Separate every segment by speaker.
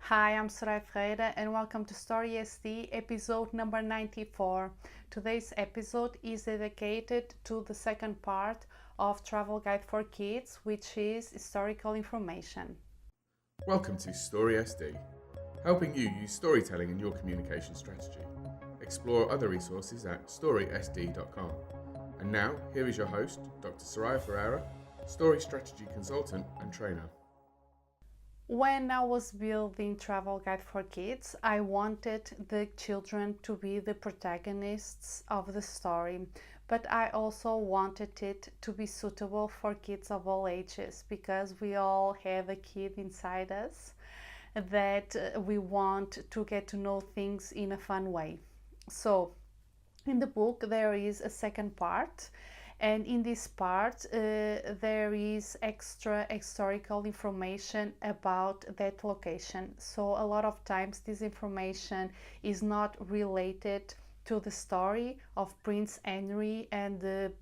Speaker 1: Hi, I'm Soraya Ferreira and welcome to StorySD episode number 94. Today's episode is dedicated to the second part of Travel Guide for Kids, which is historical information.
Speaker 2: Welcome to StorySD, helping you use storytelling in your communication strategy. Explore other resources at storysd.com. And now, here is your host, Dr. Soraya Ferreira, Story Strategy Consultant and Trainer.
Speaker 1: When I was building Travel Guide for Kids, I wanted the children to be the protagonists of the story, but I also wanted it to be suitable for kids of all ages because we all have a kid inside us that we want to get to know things in a fun way. So, in the book, there is a second part. And in this part, there is extra historical information about that location. So a lot of times this information is not related to the story of Prince Henry and the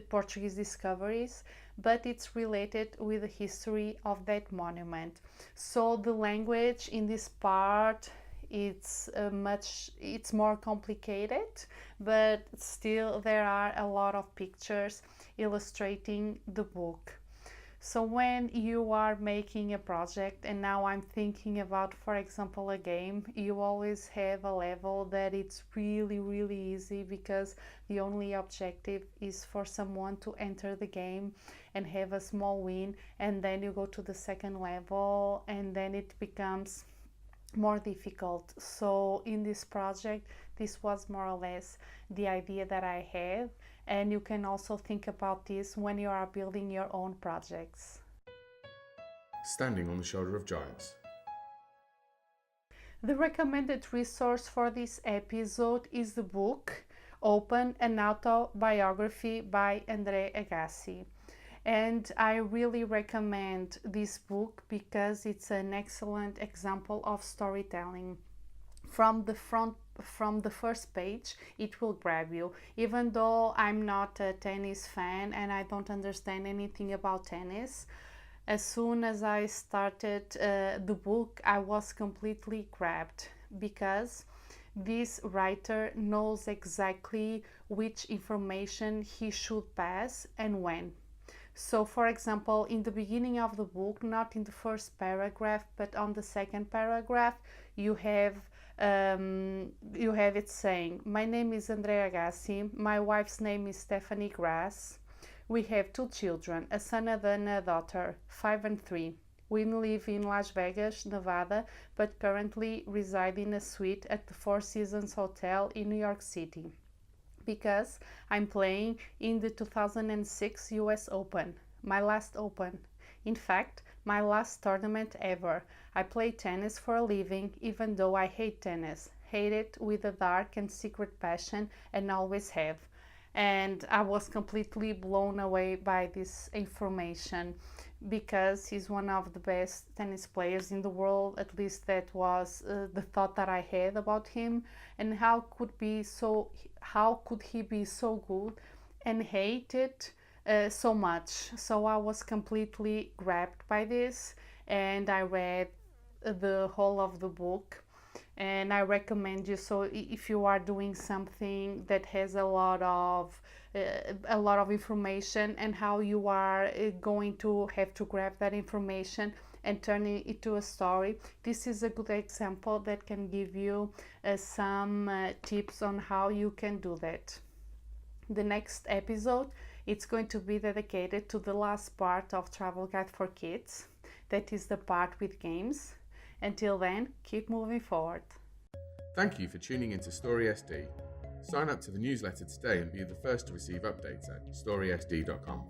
Speaker 1: Portuguese discoveries, but it's related with the history of that monument. So the language in this part it's more complicated, but still there are a lot of pictures illustrating the book. So when you are making a project, and now I'm thinking about, for example, a game, you always have a level that it's really easy because the only objective is for someone to enter the game and have a small win, and then you go to the second level and then it becomes more difficult. So in this project, this was more or less the idea that I have, and you can also think about this when you are building your own projects.
Speaker 2: Standing on the Shoulder of Giants.
Speaker 1: The recommended resource for this episode is the book Open, an Autobiography by Agassi. And I really recommend this book because it's an excellent example of storytelling. From the first page, it will grab you. Even though I'm not a tennis fan and I don't understand anything about tennis, as soon as I started the book, I was completely grabbed because this writer knows exactly which information he should pass and when. So, for example, in the beginning of the book, not in the first paragraph, but on the second paragraph, you have it saying, "My name is Andrea Agassi. My wife's name is Stephanie Grass. We have 2 children, a son and a daughter, 5 and 3. We live in Las Vegas, Nevada, but currently reside in a suite at the Four Seasons Hotel in New York City, because I'm playing in the 2006 US Open, my last Open. In fact, my last tournament ever. I play tennis for a living, even though I hate tennis. Hate it with a dark and secret passion and always have." And I was completely blown away by this information because he's one of the best tennis players in the world. At least that was the thought that I had about him. And how could he be so good and hate it so much? So I was completely grabbed by this, and I read the whole of the book. And I recommend you, so if you are doing something that has a lot of information and how you are going to have to grab that information and turn it into a story, this is a good example that can give you some tips on how you can do that. The next episode, it's going to be dedicated to the last part of Travel Guide for Kids. That is the part with games. Until then, keep moving forward.
Speaker 2: Thank you for tuning into StorySD. Sign up to the newsletter today and be the first to receive updates at storysd.com.